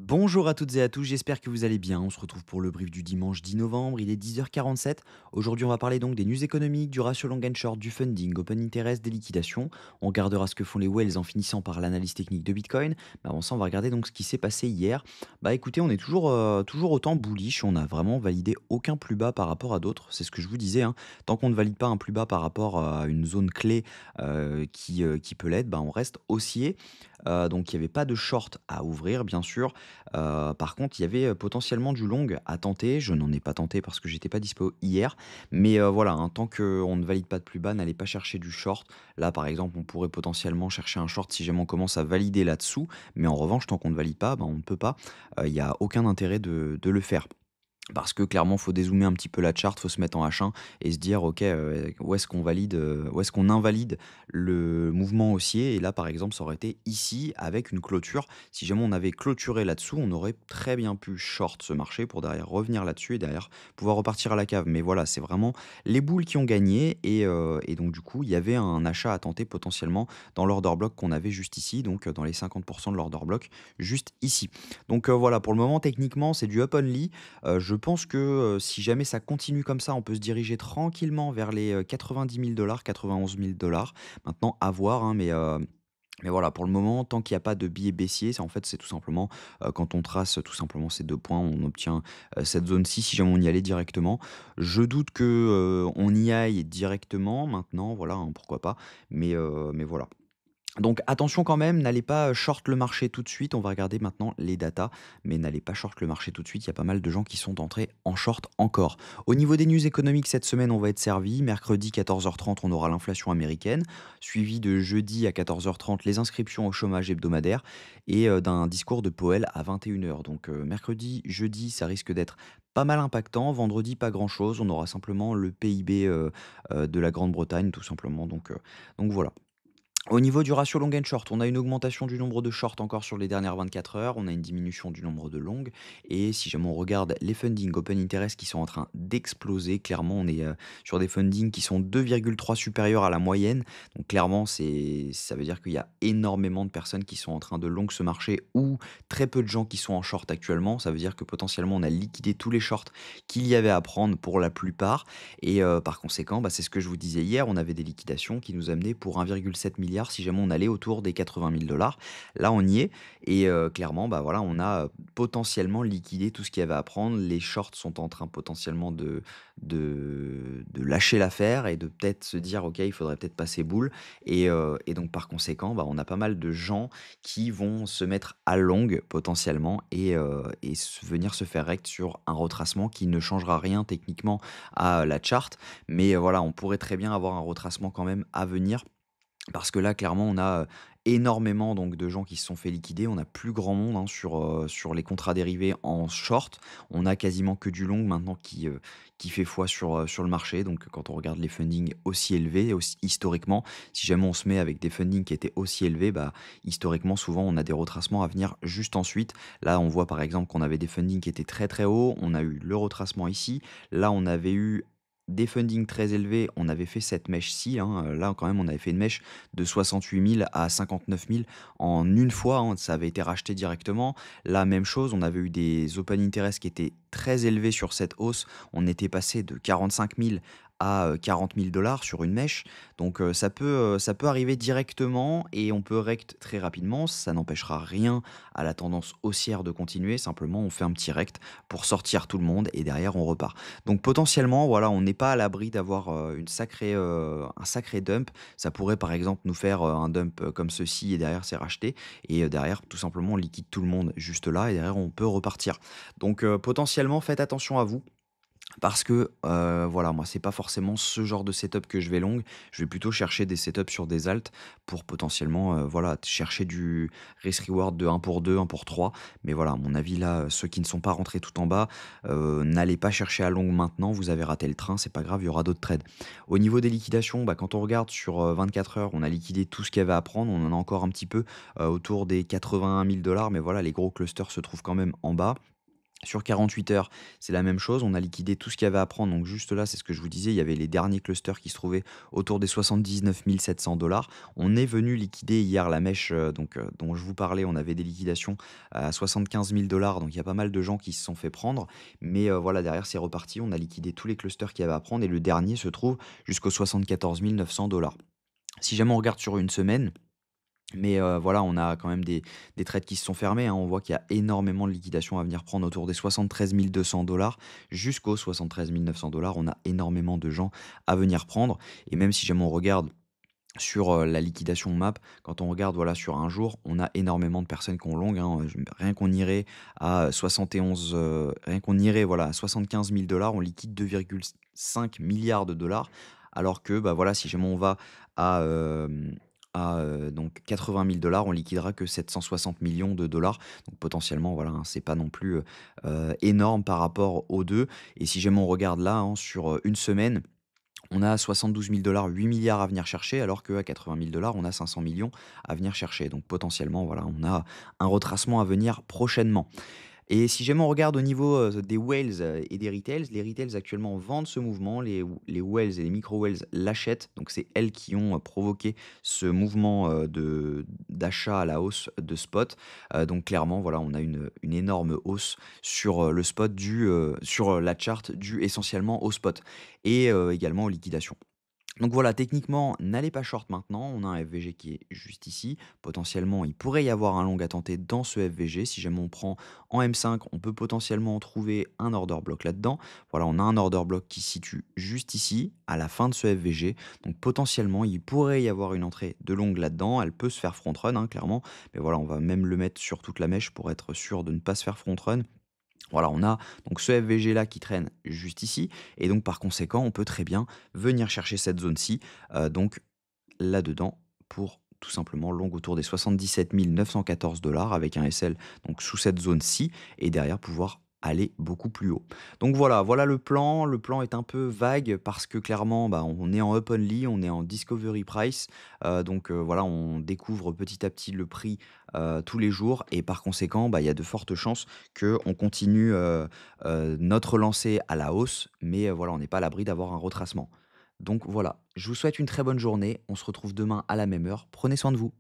Bonjour à toutes et à tous, j'espère que vous allez bien. On se retrouve pour le brief du dimanche 10 novembre, il est 10h47. Aujourd'hui, on va parler donc des news économiques, du ratio long and short, du funding, open interest, des liquidations. On regardera ce que font les whales en finissant par l'analyse technique de Bitcoin. Mais avant ça, on va regarder donc ce qui s'est passé hier. Bah écoutez, on est toujours autant bullish, on n'a vraiment validé aucun plus bas par rapport à d'autres. C'est ce que je vous disais, hein. Tant qu'on ne valide pas un plus bas par rapport à une zone clé qui peut l'être, bah on reste haussier. Donc il n'y avait pas de short à ouvrir, bien sûr. Par contre, il y avait, potentiellement du long à tenter. Je n'en ai pas tenté parce que j'étais pas dispo hier. Mais, voilà, hein, tant qu'on ne valide pas de plus bas, n'allez pas chercher du short. Là, par exemple, on pourrait potentiellement chercher un short si jamais on commence à valider là-dessous. Mais en revanche, tant qu'on ne valide pas, ben, on ne peut pas. Il y a aucun intérêt de le faire. Parce que clairement, faut dézoomer un petit peu la charte, faut se mettre en H1 et se dire: «OK, où est-ce qu'on valide, où est-ce qu'on invalide le mouvement haussier?» Et là, par exemple, ça aurait été ici avec une clôture. Si jamais on avait clôturé là-dessous, on aurait très bien pu short ce marché pour derrière revenir là-dessus et derrière pouvoir repartir à la cave. Mais voilà, c'est vraiment les boules qui ont gagné et donc du coup, il y avait un achat à tenter potentiellement dans l'order block qu'on avait juste ici, donc dans les 50 de l'order block juste ici. Donc voilà, pour le moment, techniquement, c'est du up only. Je pense que, si jamais ça continue comme ça, on peut se diriger tranquillement vers les, 90 000 $, 91 000 $. Maintenant à voir, hein, mais voilà, pour le moment, tant qu'il y a pas de biais baissier, c'est en fait, c'est tout simplement, quand on trace tout simplement ces 2 points, on obtient, cette zone-ci si jamais on y allait directement. Je doute que, on y aille directement maintenant, voilà, hein, pourquoi pas, mais voilà. Donc attention quand même, n'allez pas, short le marché tout de suite. On va regarder maintenant les datas, mais n'allez pas short le marché tout de suite. Il y a pas mal de gens qui sont entrés en short encore. Au niveau des news économiques, cette semaine, on va être servi. Mercredi 14h30, on aura l'inflation américaine, suivi de jeudi à 14h30 les inscriptions au chômage hebdomadaire et d'un discours de Powell à 21h. Donc mercredi, jeudi, ça risque d'être pas mal impactant. Vendredi, pas grand-chose. On aura simplement le PIB, de la Grande-Bretagne tout simplement. Donc voilà. Au niveau du ratio long and short, on a une augmentation du nombre de shorts encore sur les dernières 24 heures, on a une diminution du nombre de longues et si jamais on regarde les funding open interest qui sont en train d'exploser, clairement on est sur des fundings qui sont 2,3 supérieurs à la moyenne. Donc clairement ça veut dire qu'il y a énormément de personnes qui sont en train de long ce marché ou très peu de gens qui sont en short actuellement. Ça veut dire que potentiellement on a liquidé tous les shorts qu'il y avait à prendre pour la plupart et par conséquent, bah, c'est ce que je vous disais hier, on avait des liquidations qui nous amenaient pour 1,7 milliard si jamais on allait autour des 80 000 $. Là, on y est et clairement, bah, voilà, on a, potentiellement liquidé tout ce qu'il y avait à prendre. Les shorts sont en train potentiellement de lâcher l'affaire et de peut-être se dire: «OK, il faudrait peut-être passer boule» et donc par conséquent, bah, on a pas mal de gens qui vont se mettre à longue potentiellement et venir se faire rect sur un retracement qui ne changera rien techniquement à la charte. Mais voilà, on pourrait très bien avoir un retracement quand même à venir parce que là, clairement, on a, énormément donc de gens qui se sont fait liquider. On a plus grand monde, hein, sur les contrats dérivés en short. On a quasiment que du long maintenant qui fait foi sur le marché. Donc quand on regarde les fundings aussi élevés, aussi historiquement, si jamais on se met avec des fundings qui étaient aussi élevés, bah, historiquement, souvent, on a des retracements à venir juste ensuite. Là, on voit par exemple qu'on avait des fundings qui étaient très, très hauts. On a eu le retracement ici. Là, on avait eu des fundings très élevés, on avait fait cette mèche-ci, hein, là quand même on avait fait une mèche de 68 000 à 59 000 en une fois, hein, ça avait été racheté directement. Là, même chose, on avait eu des open interest qui étaient très élevés sur cette hausse. On était passé de 45 000 à 40 000 $ sur une mèche. Donc ça peut arriver directement et on peut rect très rapidement. Ça n'empêchera rien à la tendance haussière de continuer. Simplement, on fait un petit rect pour sortir tout le monde et derrière on repart. Donc potentiellement, voilà, on n'est pas à l'abri d'avoir, un sacré dump. Ça pourrait par exemple nous faire, un dump, comme ceci et derrière c'est racheté et derrière tout simplement on liquide tout le monde juste là et derrière on peut repartir. Donc potentiellement faites attention à vous. Parce que, voilà, moi, c'est pas forcément ce genre de setup que je vais long. Je vais plutôt chercher des setups sur des alts pour potentiellement, voilà, chercher du risk reward de un pour 2, un pour 3. Mais voilà, à mon avis, là, ceux qui ne sont pas rentrés tout en bas, n'allez pas chercher à long maintenant, vous avez raté le train, c'est pas grave, il y aura d'autres trades. Au niveau des liquidations, bah, quand on regarde sur, 24 heures, on a liquidé tout ce qu'il y avait à prendre. On en a encore un petit peu, autour des 81 000 $, mais voilà, les gros clusters se trouvent quand même en bas. Sur 48 heures, c'est la même chose. On a liquidé tout ce qu'il y avait à prendre. Donc juste là, c'est ce que je vous disais, il y avait les derniers clusters qui se trouvaient autour des 79 700 $. On est venu liquider hier la mèche dont je vous parlais. On avait des liquidations à 75 000 $. Donc il y a pas mal de gens qui se sont fait prendre. Mais voilà, derrière, c'est reparti. On a liquidé tous les clusters qu'il y avait à prendre. Et le dernier se trouve jusqu'aux 74 900 $. Si jamais on regarde sur une semaine, mais voilà, on a quand même des trades qui se sont fermés, hein. On voit qu'il y a énormément de liquidations à venir prendre autour des 73 200 jusqu'aux 73 900 $. On a énormément de gens à venir prendre et même si jamais on regarde sur, la liquidation map, quand on regarde, voilà, sur un jour, on a énormément de personnes qui ont long, hein, rien qu'on irait à 71, rien qu'on irait, voilà, à 75 000 on liquide 2,5 milliards de dollars. Alors que, bah, voilà, si jamais on va à, donc 80 000 on liquidera que 760 millions de dollars. Donc potentiellement, voilà, hein, c'est pas non plus, énorme par rapport aux 2. Et si jamais on regarde là, hein, sur, une semaine, on a 72 000 8 milliards à venir chercher, alors qu'à 80 000 on a 500 millions à venir chercher. Donc potentiellement, voilà, on a un retracement à venir prochainement. Et si jamais on regarde au niveau, des whales, et des retails, les retails actuellement vendent ce mouvement, les whales et les micro whales l'achètent, donc c'est elles qui ont, provoqué ce mouvement, de d'achat à la hausse de spot. Donc clairement, voilà, on a une énorme hausse sur, le spot sur, la chart due essentiellement au spot et également aux liquidations. Donc voilà, techniquement, n'allez pas short maintenant. On a un FVG qui est juste ici. Potentiellement, il pourrait y avoir un long à tenter dans ce FVG. Si jamais on prend en M5, on peut potentiellement trouver un order block là-dedans. Voilà, on a un order block qui se situe juste ici, à la fin de ce FVG. Donc potentiellement, il pourrait y avoir une entrée de longue là-dedans. Elle peut se faire front run, hein, clairement. Mais voilà, on va même le mettre sur toute la mèche pour être sûr de ne pas se faire front run. Voilà, on a donc ce FVG là qui traîne juste ici et donc par conséquent, on peut très bien venir chercher cette zone-ci, donc là-dedans pour tout simplement long autour des 77 914 avec un SL donc sous cette zone-ci et derrière pouvoir aller beaucoup plus haut. Donc voilà, voilà le plan. Le plan est un peu vague parce que clairement, bah, on est en up only, on est en discovery price, donc voilà, on découvre petit à petit le prix, tous les jours et par conséquent, bah, il y a de fortes chances qu'on continue, notre lancée à la hausse, mais voilà, on n'est pas à l'abri d'avoir un retracement. Donc voilà, je vous souhaite une très bonne journée. On se retrouve demain à la même heure. Prenez soin de vous.